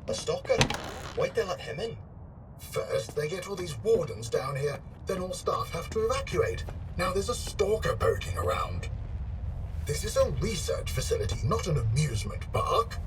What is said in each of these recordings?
A stalker? Why'd they let him in? First, they get all these wardens down here, then all staff have to evacuate. Now there's a stalker poking around. This is a research facility, not an amusement park.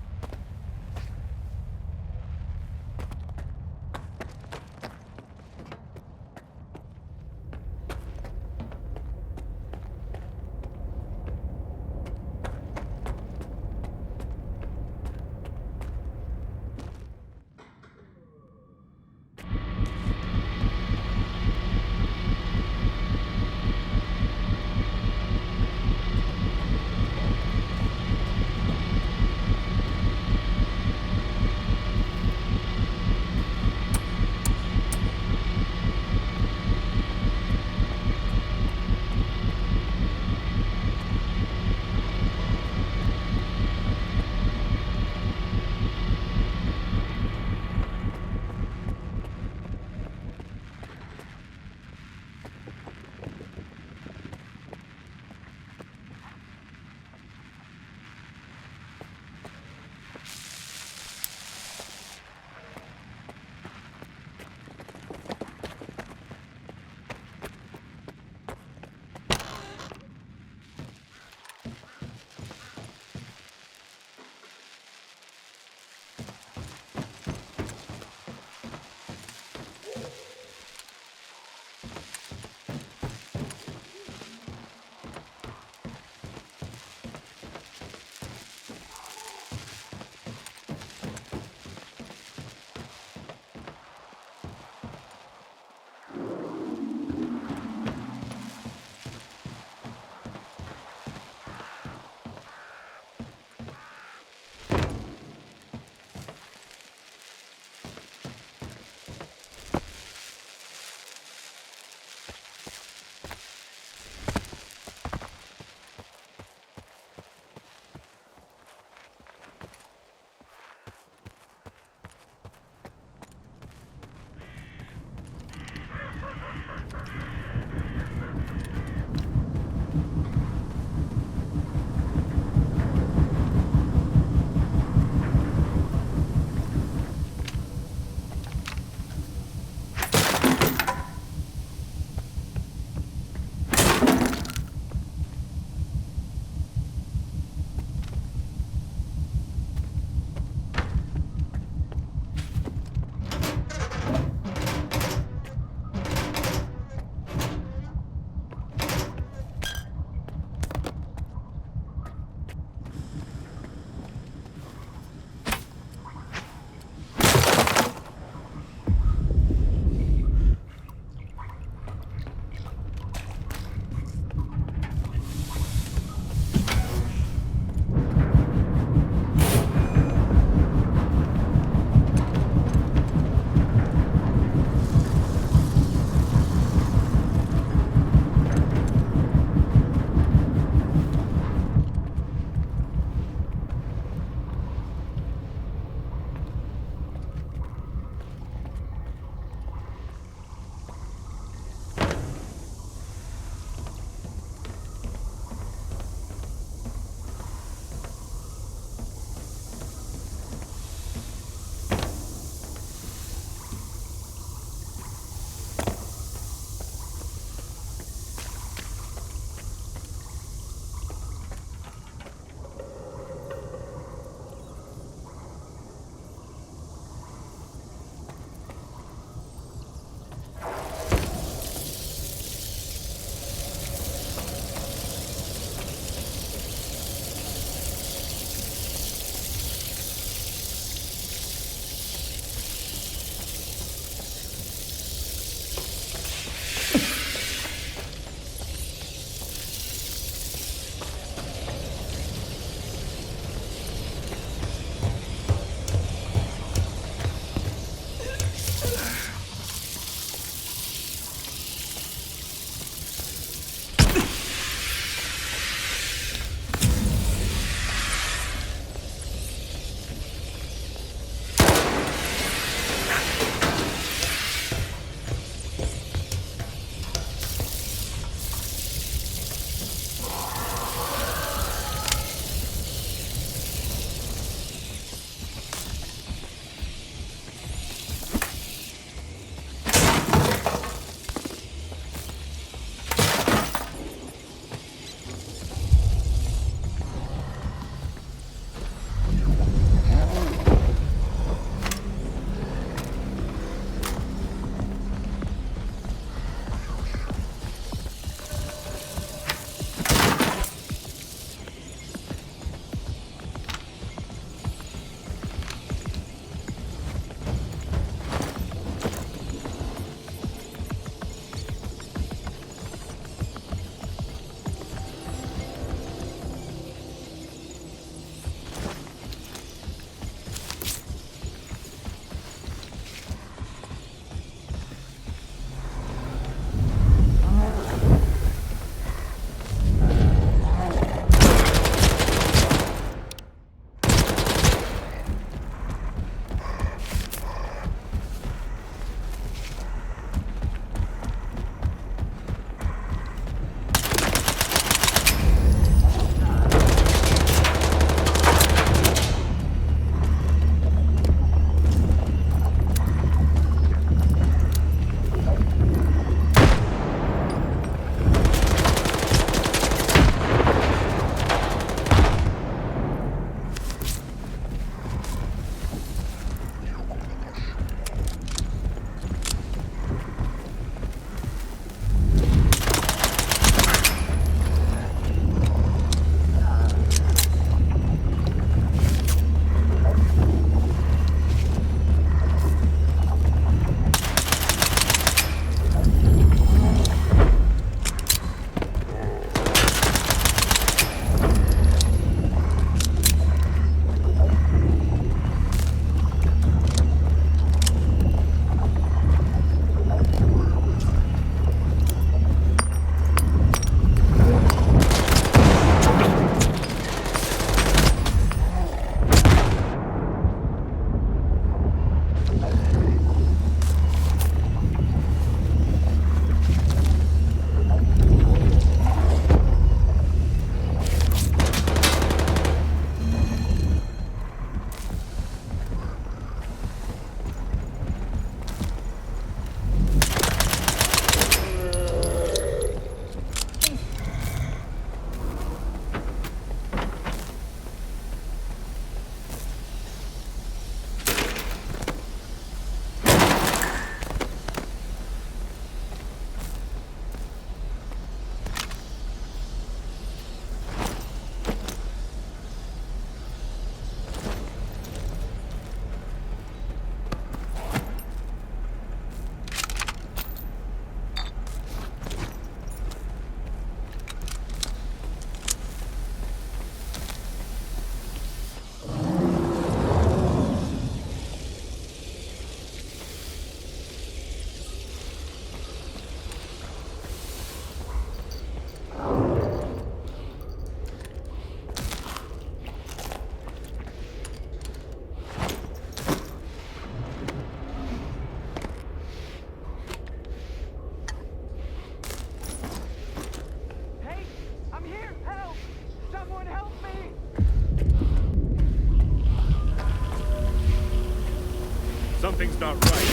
Something's not right.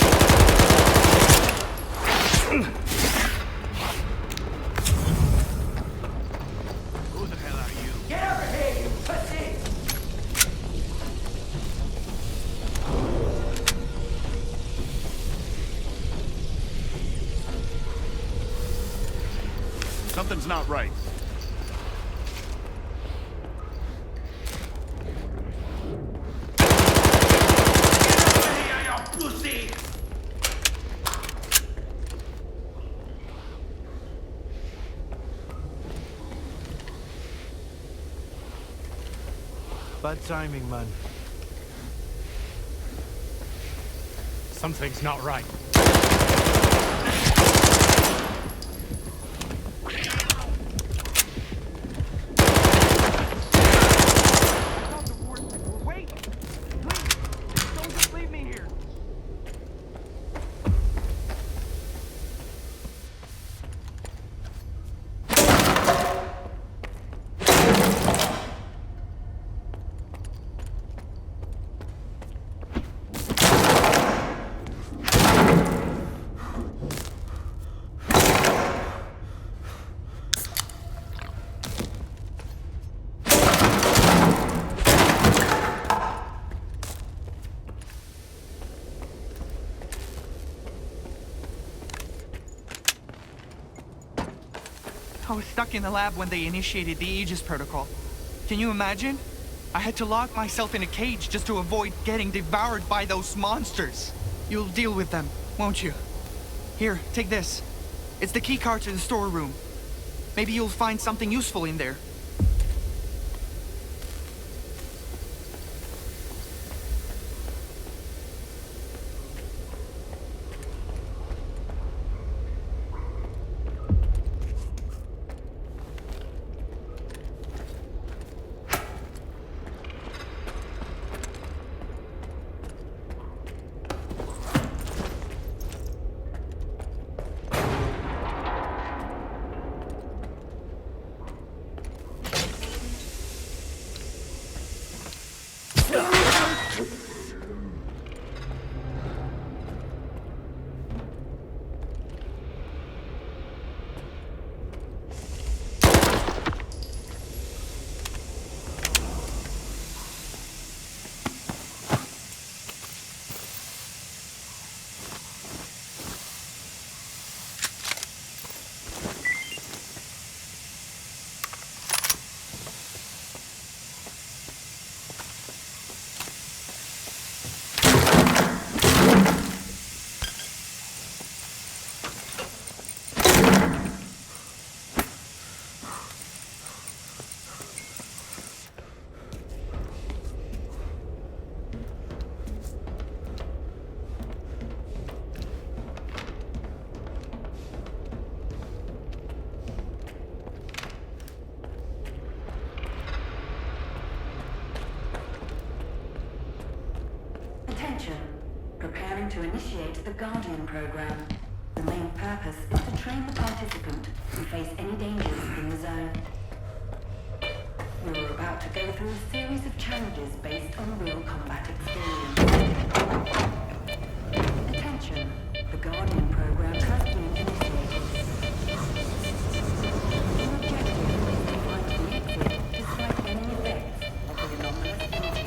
Who the hell are you? Get over here, you pussy! Something's not right. Bad timing, man. Something's not right. Wait! Please! Don't just leave me here! I was stuck in the lab when they initiated the Aegis protocol. Can you imagine? I had to lock myself in a cage just to avoid getting devoured by those monsters. You'll deal with them, won't you? Here, take this. It's the key card to the storeroom. Maybe you'll find something useful in there. Attention. Preparing to initiate the Guardian program. The main purpose is to train the participant who face any dangers in the zone. We are about to go through a series of challenges based on real combat experience. Attention. The Guardian program has been initiated. Your objective is to find the exit despite any effects of the anomalous entity.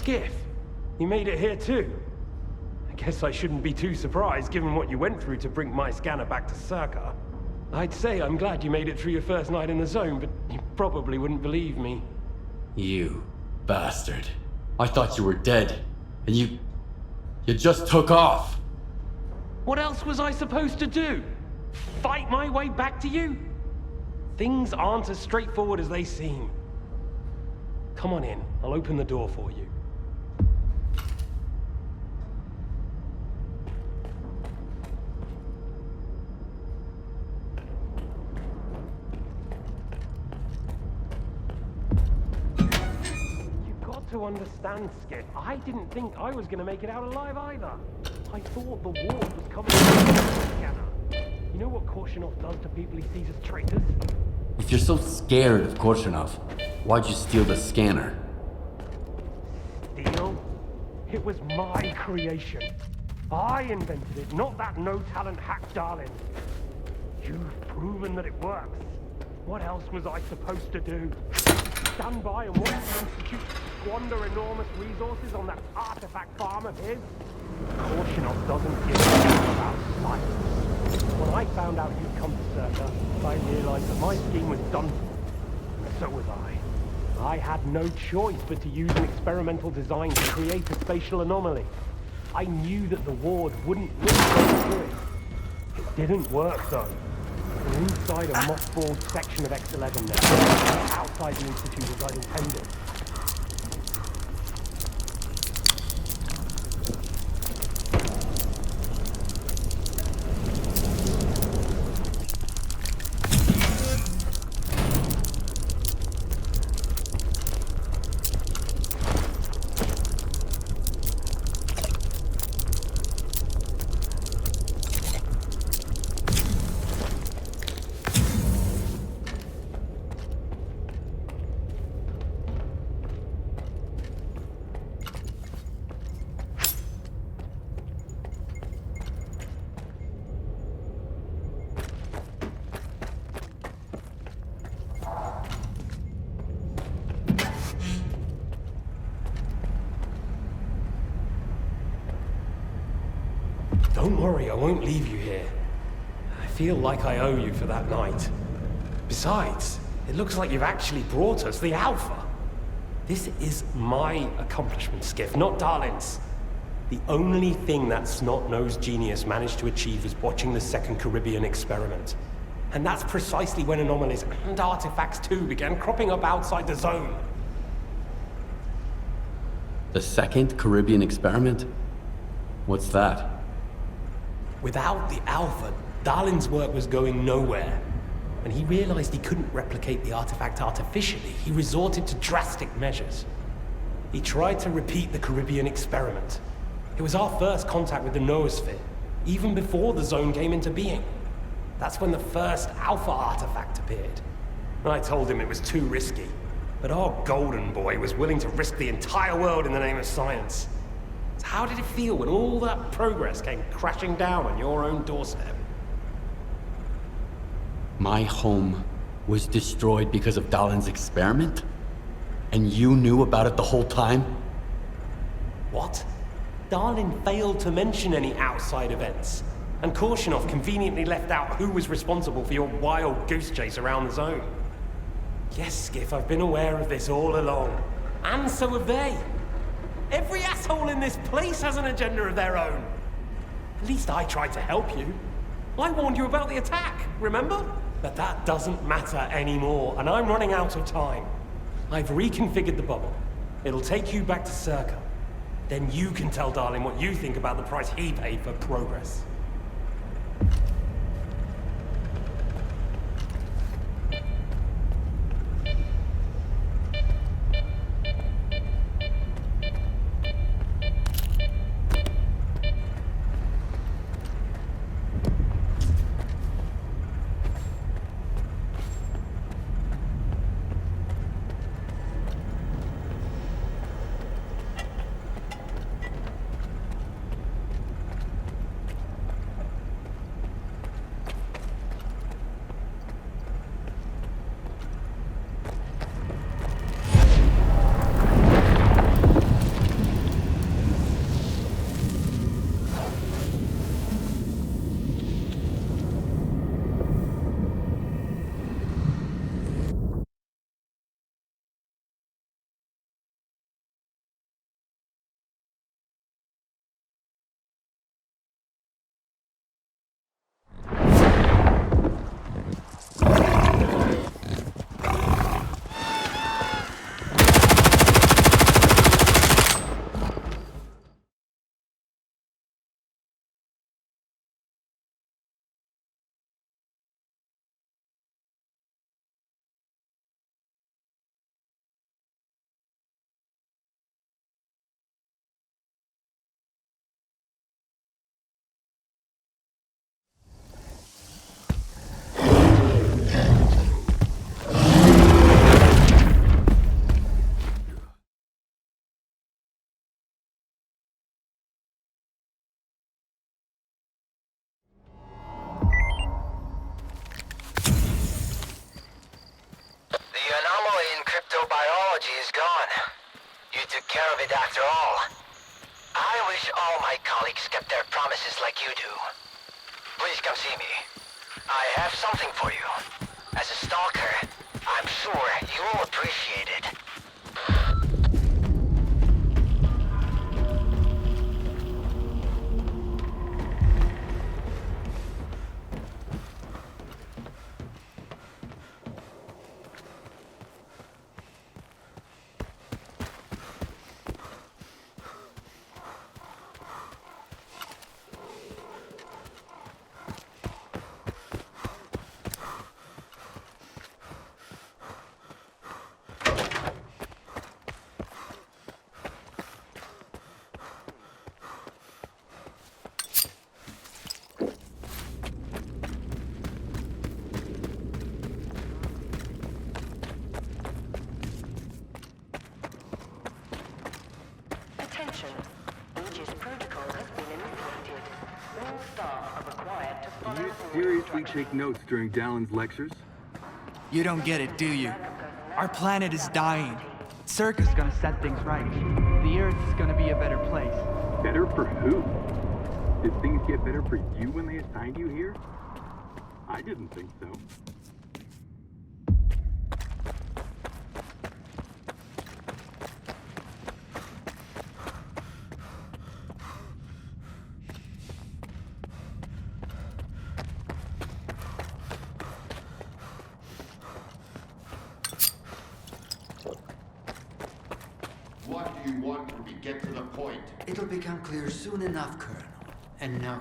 Skiff, you made it here too. I guess I shouldn't be too surprised given what you went through to bring my scanner back to S.T.A.L.K.E.R. I'd say I'm glad you made it through your first night in the zone, but you probably wouldn't believe me. You bastard. I thought you were dead, and you just took off. What else was I supposed to do? Fight my way back to you? Things aren't as straightforward as they seem. Come on in, I'll open the door for you. You've got to understand, Skip, I didn't think I was gonna make it out alive either. I thought the war was coming from the scanner. You know what Korshunov does to people he sees as traitors? If you're so scared of Korshunov, why'd you steal the scanner? Steal? It was my creation. I invented it, not that no-talent hack darling. You've proven that it works. What else was I supposed to do? Stand by and watch the Institute squander enormous resources on that artifact farm of his? Korshunov doesn't give a damn about science. When I found out you'd come to S.T.A.L.K.E.R, I realized that my scheme was done for. So was I. I had no choice but to use an experimental design to create a spatial anomaly. I knew that the ward wouldn't risk going through it. It didn't work though. We're inside a mothballed section of X11 now, outside the Institute as I'd intended. Don't worry, I won't leave you here. I feel like I owe you for that night. Besides, it looks like you've actually brought us the Alpha. This is my accomplishment, Skiff, not Darlin's. The only thing that snot-nosed genius managed to achieve was watching the second Caribbean experiment. And that's precisely when anomalies and artifacts too began cropping up outside the zone. The second Caribbean experiment? What's that? Without the Alpha, Darlin's work was going nowhere. When he realized he couldn't replicate the artifact artificially, he resorted to drastic measures. He tried to repeat the Caribbean experiment. It was our first contact with the noosphere, even before the zone came into being. That's when the first Alpha artifact appeared. I told him it was too risky, but our golden boy was willing to risk the entire world in the name of science. So how did it feel when all that progress came crashing down on your own doorstep? My home was destroyed because of Dalin's experiment? And you knew about it the whole time? What? Darlin failed to mention any outside events, and Korshunov conveniently left out who was responsible for your wild goose chase around the zone. Yes, Skiff, I've been aware of this all along. And so have they. Every asshole in this place has an agenda of their own. At least I tried to help you. I warned you about the attack, remember? But that doesn't matter anymore, and I'm running out of time. I've reconfigured the bubble. It'll take you back to S.T.A.L.K.E.R. Then you can tell Darlin what you think about the price he paid for progress. care of it after all. I wish all my colleagues kept their promises like you do. Please come see me. I have something for you. As a stalker, I'm sure you'll appreciate it. Aegis protocol has been initiated. All staff are required to follow Do you all seriously instructions. take notes during Dallin's lectures? You don't get it, do you? Our planet is dying. S.T.A.L.K.E.R is gonna set things right. The Earth is gonna be a better place. Better for who? Did things get better for you when they assigned you here? I didn't think so. What do you want from me? Get to the point. It'll become clear soon enough, Colonel. And no,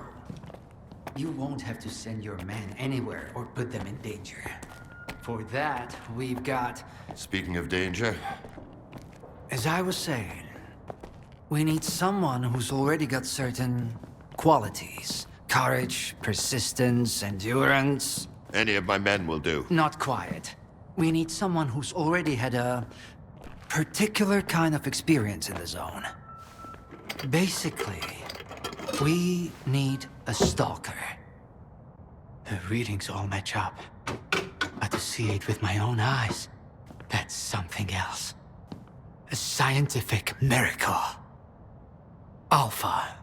you won't have to send your men anywhere or put them in danger. For that, we've got... Speaking of danger, As I was saying, we need someone who's already got certain qualities. Courage, persistence, endurance. any of my men will do. Not quiet. We need someone who's already had a particular kind of experience in the zone. Basically, we need a stalker. The readings all match up. But to see it with my own eyes, that's something else. A scientific miracle. Alpha.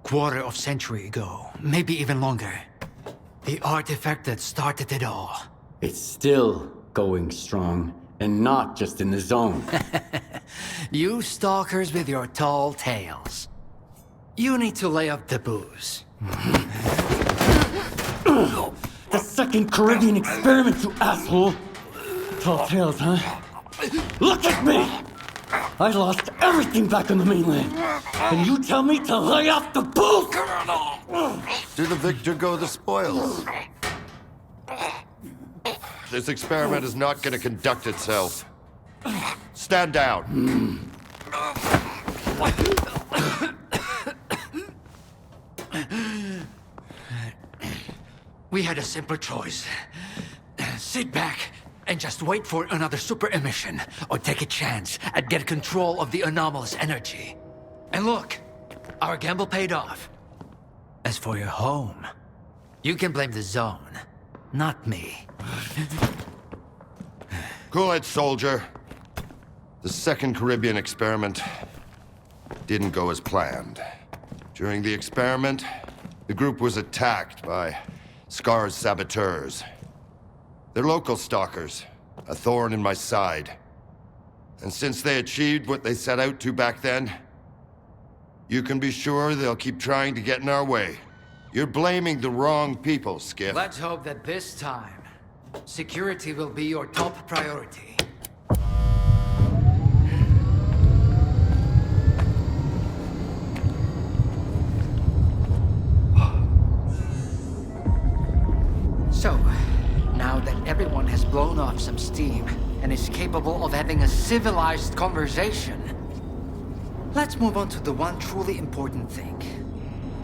Quarter of century ago, maybe even longer. The artifact that started it all. It's still going strong, and not just in the zone. You stalkers with your tall tales. You need to lay up the booze. The second Caribbean experiment, you asshole! Tall tales, huh? Look at me! I lost everything back on the mainland. And you tell me to lay off the booze? To the victor go the spoils. This experiment is not going to conduct itself. Stand down. We had a simple choice. Sit back and just wait for another super emission, or take a chance at get control of the anomalous energy. And look, our gamble paid off. As for your home, you can blame the zone, not me. Cool it, soldier. The second Caribbean experiment didn't go as planned. During the experiment, the group was attacked by S.T.A.L.K.E.R's saboteurs. They're local stalkers, a thorn in my side. And since they achieved what they set out to back then, you can be sure they'll keep trying to get in our way. You're blaming the wrong people, Skiff. Let's hope that this time, security will be your top priority. So, now that everyone has blown off some steam and is capable of having a civilized conversation, let's move on to the one truly important thing.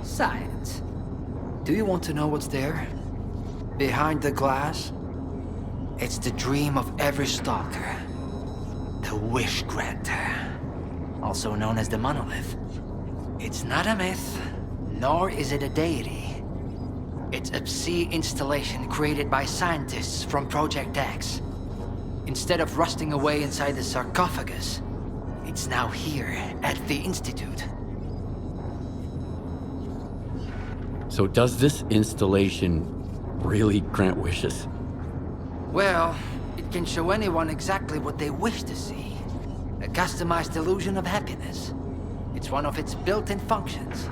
Science. Do you want to know what's there? Behind the glass? It's the dream of every stalker. The Wish Granter. Also known as the Monolith. It's not a myth, nor is it a deity. It's a Psi installation created by scientists from Project X. Instead of rusting away inside the sarcophagus, It's now here, at the Institute. So does this installation really grant wishes? Well, it can show anyone exactly what they wish to see. A customized illusion of happiness. It's one of its built-in functions.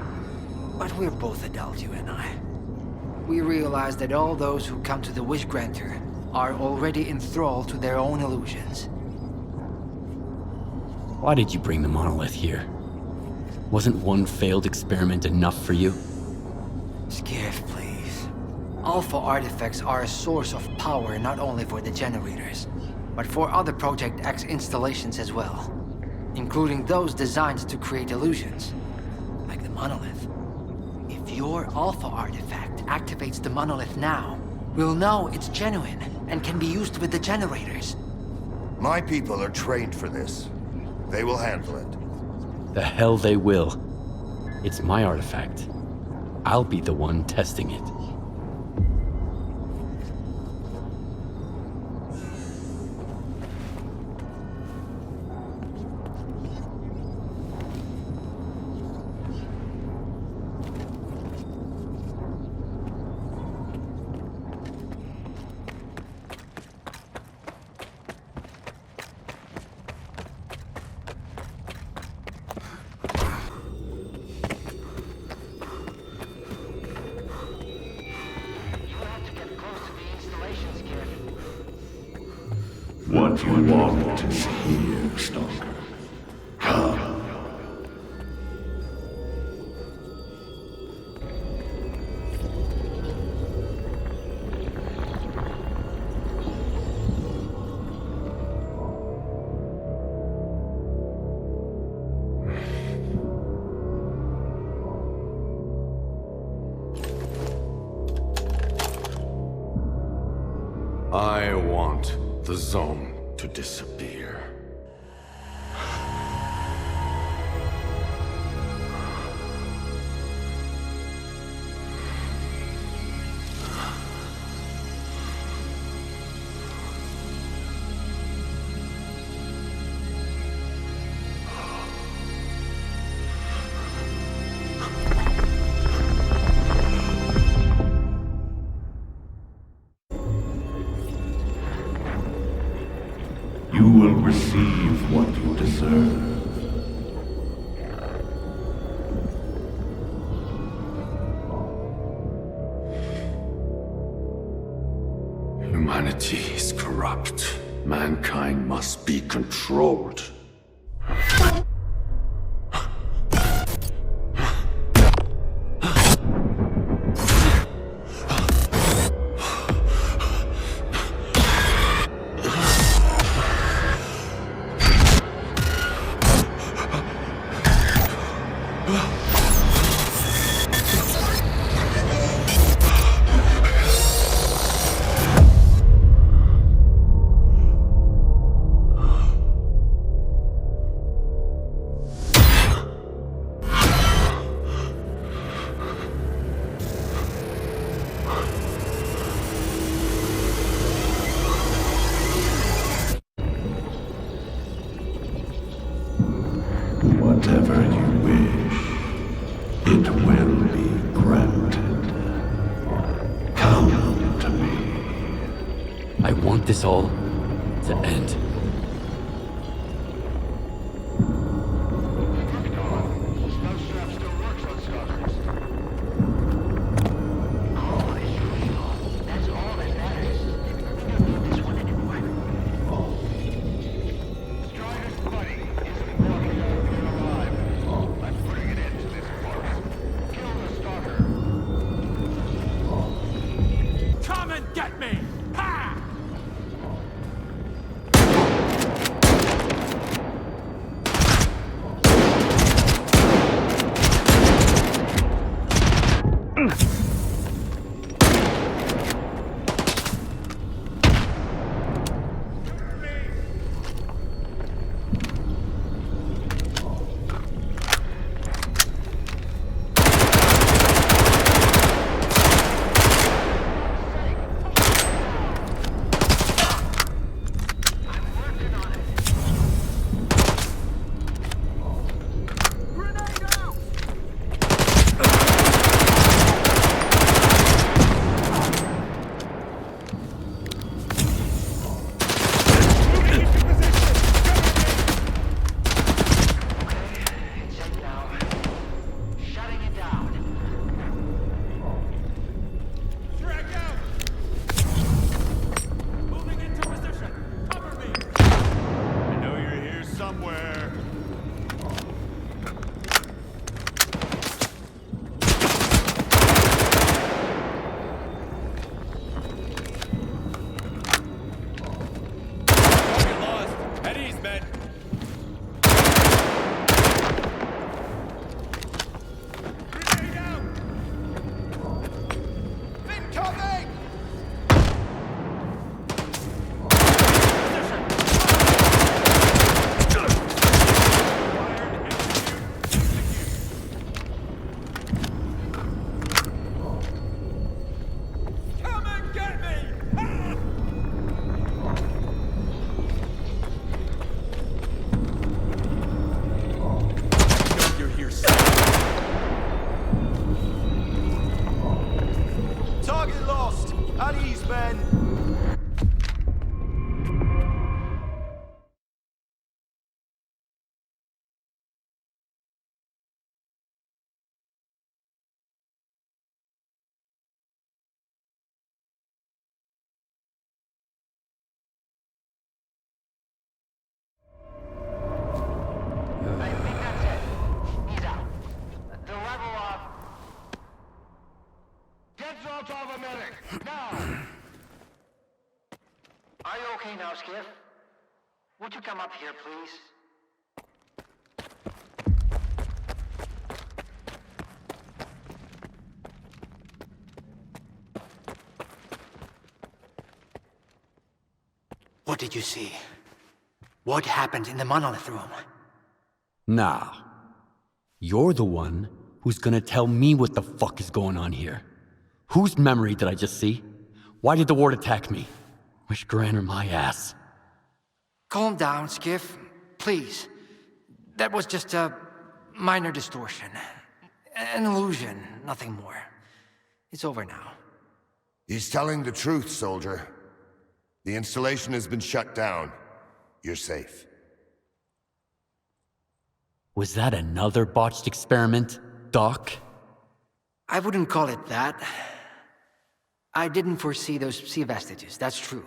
But we're both adults, you and I. We realize that all those who come to the Wish Granter are already enthralled to their own illusions. Why did you bring the monolith here? Wasn't one failed experiment enough for you? Skiff, please. Alpha artifacts are a source of power not only for the generators, but for other Project X installations as well. Including those designed to create illusions, like the monolith. If your Alpha artifact activates the monolith now, we'll know it's genuine and can be used with the generators. My people are trained for this. They will handle it. The hell they will. It's my artifact. I'll be the one testing it. What you want is here, Stalker. Come. I want the zone to disappear. You will receive what you deserve. Humanity is corrupt. Mankind must be controlled. Whatever you wish, it will be granted. Come to me. I want this all to end. Come and get me! Ha! you okay now, Skiff? Would you come up here, please? What did you see? What happened in the monolith room? Nah. You're the one who's gonna tell me what the fuck is going on here. Whose memory did I just see? Why did the ward attack me? Wish Granner my ass. Calm down, Skiff. Please. That was just a minor distortion. An illusion, nothing more. It's over now. He's telling the truth, soldier. The installation has been shut down. You're safe. Was that another botched experiment, Doc? I wouldn't call it that. I didn't foresee those sea vestiges, that's true.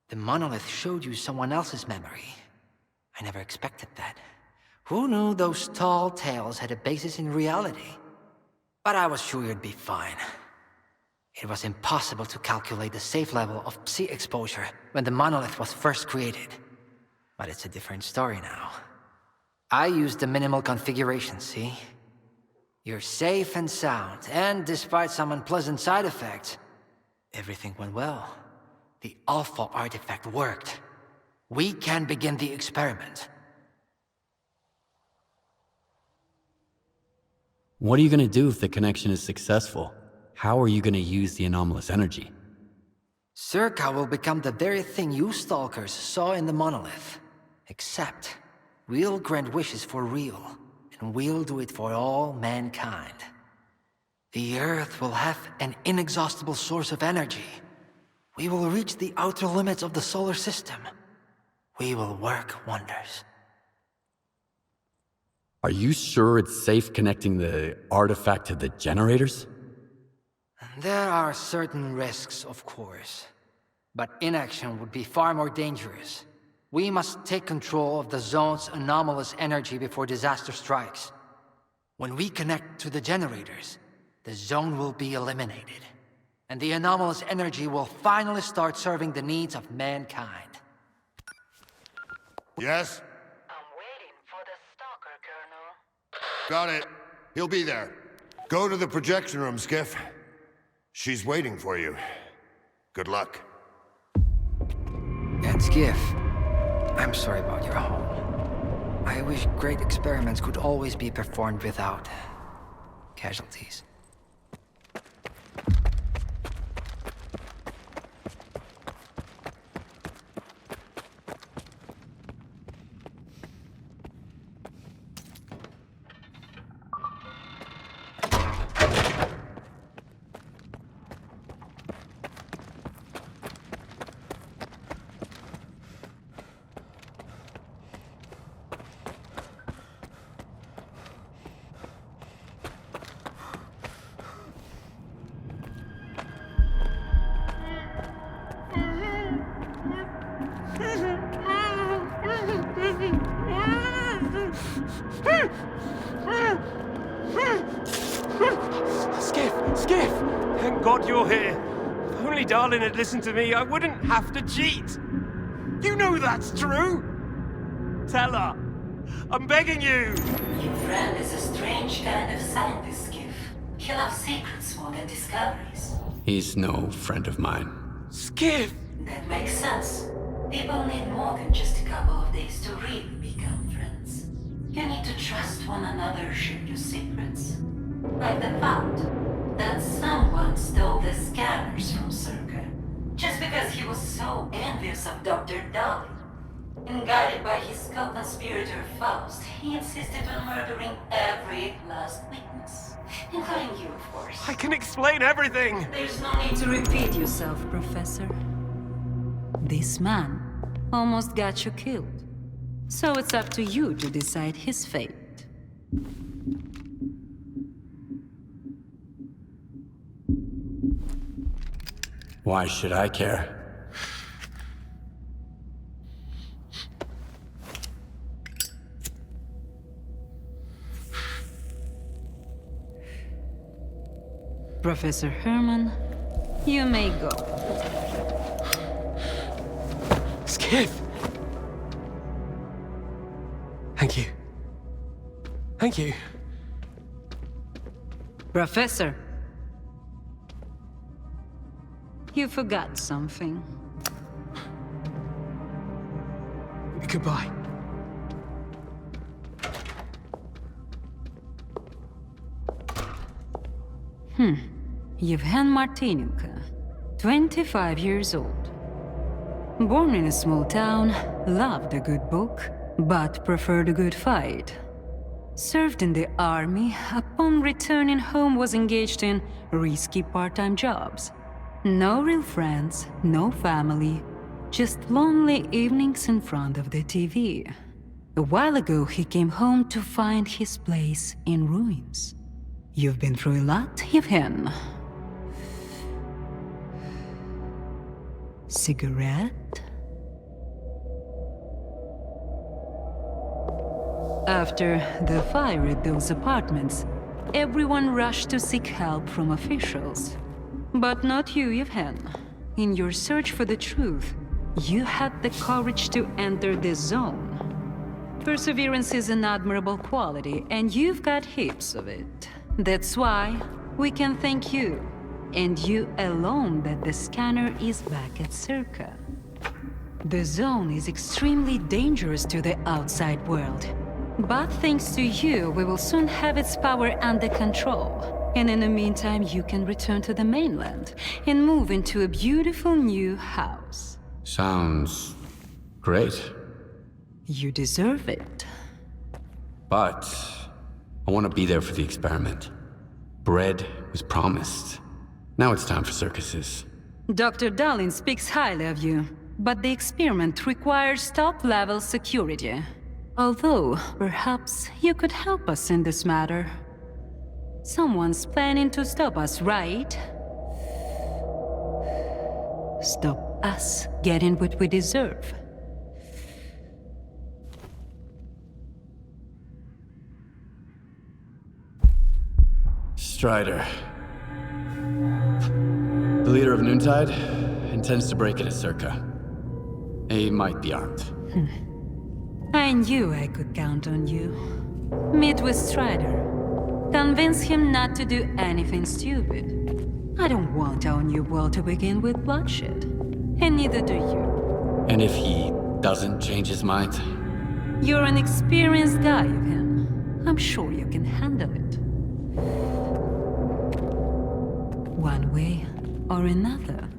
The monolith showed you someone else's memory. I never expected that. Who knew those tall tales had a basis in reality? But I was sure you'd be fine. It was impossible to calculate the safe level of Psi exposure when the monolith was first created. But it's a different story now. I used the minimal configuration, see? You're safe and sound, and despite some unpleasant side effects, everything went well. The Alpha artifact worked. We can begin the experiment. What are you gonna do if the connection is successful? How are you gonna use the anomalous energy? S.T.A.L.K.E.R will become the very thing you stalkers saw in the monolith. Except, we'll grant wishes for real, and we'll do it for all mankind. The Earth will have an inexhaustible source of energy. We will reach the outer limits of the solar system. We will work wonders. Are you sure it's safe connecting the artifact to the generators? There are certain risks, of course. But inaction would be far more dangerous. We must take control of the zone's anomalous energy before disaster strikes. When we connect to the generators, the zone will be eliminated. And the anomalous energy will finally start serving the needs of mankind. Yes? I'm waiting for the stalker, Colonel. Got it. He'll be there. Go to the projection room, Skiff. She's waiting for you. Good luck. And Skiff, I'm sorry about your home. I wish great experiments could always be performed without casualties. Skiff! Thank God you're here. If only Darlin had listened to me, I wouldn't have to cheat. You know that's true. Tell her. I'm begging you. Your friend is a strange kind of scientist, Skiff. He loves secrets more than discoveries. He's no friend of mine. Skiff! That makes sense. People need more than just a couple of days to really become friends. You need to trust one another, share your secrets. Like the fact that someone stole the scanners from S.T.A.L.K.E.R. just because he was so envious of Dr. Dolly. And guided by his co-conspirator Faust, he insisted on murdering every last witness. Including you, of course. I can explain everything! There's no need to repeat yourself, Professor. This man almost got you killed. So it's up to you to decide his fate. Why should I care? Professor Herman, you may go. Skip! Thank you. Thank you. Professor. You forgot something. Goodbye. Yevhen Martinenko, 25 years old. Born in a small town, loved a good book, but preferred a good fight. Served in the army, upon returning home was engaged in risky part-time jobs. No real friends, no family, just lonely evenings in front of the TV. A while ago, he came home to find his place in ruins. You've been through a lot, Yevhen. Cigarette? After the fire at those apartments, everyone rushed to seek help from officials. But not you, Yevhen. In your search for the truth, you had the courage to enter the zone. Perseverance is an admirable quality, and you've got heaps of it. That's why we can thank you, and you alone, that the scanner is back at S.T.A.L.K.E.R. The zone is extremely dangerous to the outside world. But thanks to you, we will soon have its power under control. And in the meantime, you can return to the mainland and move into a beautiful new house. Sounds great. You deserve it. But I want to be there for the experiment. Bread was promised. Now it's time for circuses. Dr. Darlin speaks highly of you, but the experiment requires top-level security. Although, perhaps you could help us in this matter. Someone's planning to stop us, right? Stop us getting what we deserve. Strider. The leader of Noontide intends to break into S.T.A.L.K.E.R. He might be armed. I knew I could count on you. Meet with Strider. Convince him not to do anything stupid. I don't want our new world to begin with bloodshed. And neither do you. And if he doesn't change his mind? You're an experienced guy, Yevhen. I'm sure you can handle it. One way or another.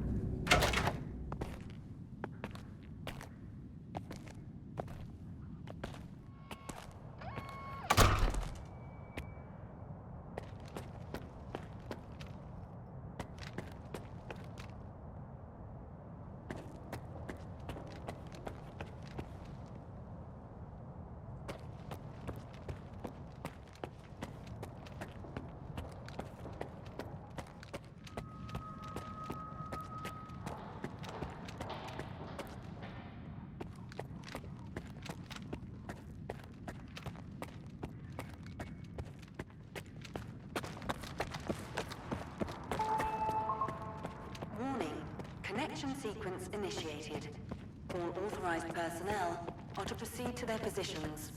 Connection sequence initiated. All authorized personnel are to proceed to their positions.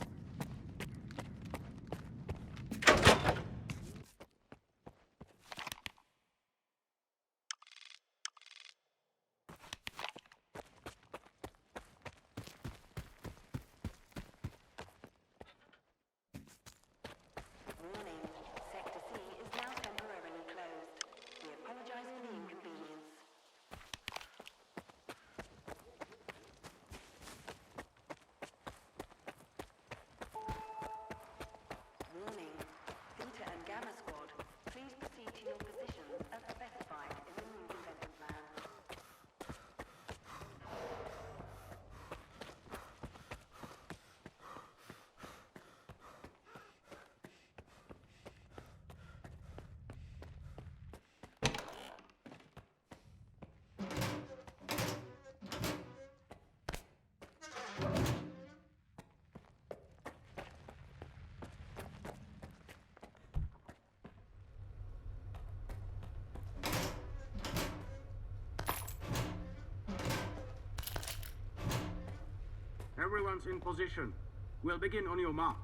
Warning, Sector C is now temporarily closed. We apologize for the inconvenience. Everyone's in position. We'll begin on your mark.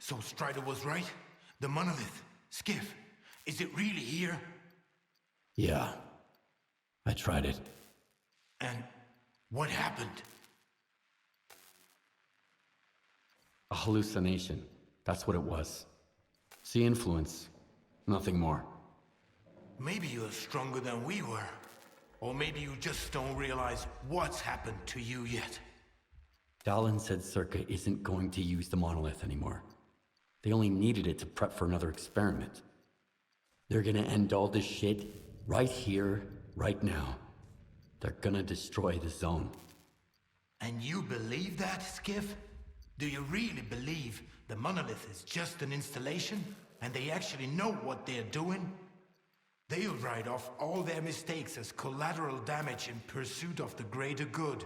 So Strider was right? The monolith, Skiff, is it really here? Yeah. I tried it. And what happened? A hallucination. That's what it was. See influence. Nothing more. Maybe you're stronger than we were. Or maybe you just don't realize what's happened to you yet. Dallin said S.T.A.L.K.E.R isn't going to use the monolith anymore. They only needed it to prep for another experiment. They're gonna end all this shit right here, right now. They're gonna destroy the zone. And you believe that, Skiff? Do you really believe the monolith is just an installation and they actually know what they're doing? They'll write off all their mistakes as collateral damage in pursuit of the greater good.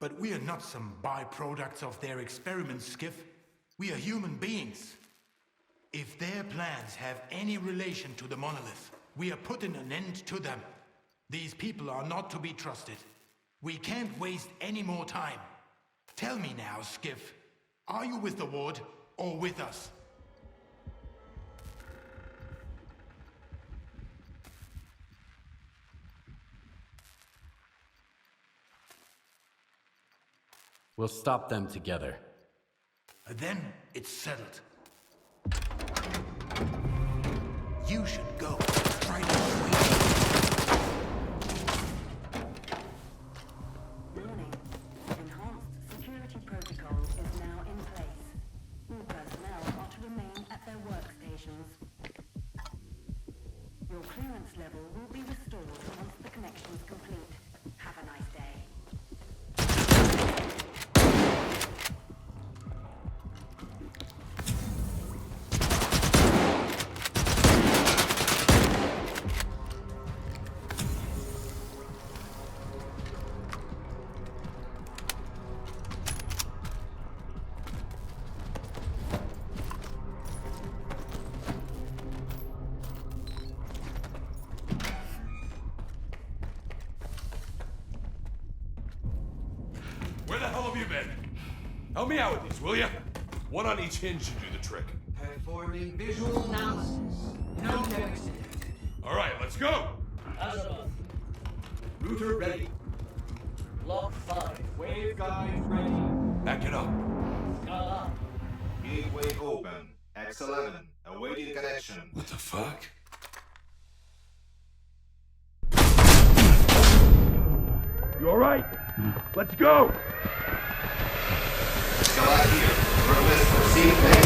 But we are not some byproducts of their experiments, Skiff. We are human beings. If their plans have any relation to the monolith, we are putting an end to them. These people are not to be trusted. We can't waste any more time. Tell me now, Skiff, are you with the Ward or with us? We'll stop them together. Then it's settled. You should go. Try to Warning. Enhanced security protocol is now in place. All personnel are to remain at their workstations. Your clearance level will be restored once the connection is complete. Have a nice day. Where the hell have you been? Help me out with these, will ya? One on each hinge should do the trick. Performing visual analysis. No text. Alright, let's go! Azimuth. Router ready. Block 5. Waveguide ready. Back it up. Up. Gateway open. X11. Awaiting connection. What the fuck? You alright? Let's go! Still out here. Purpose received.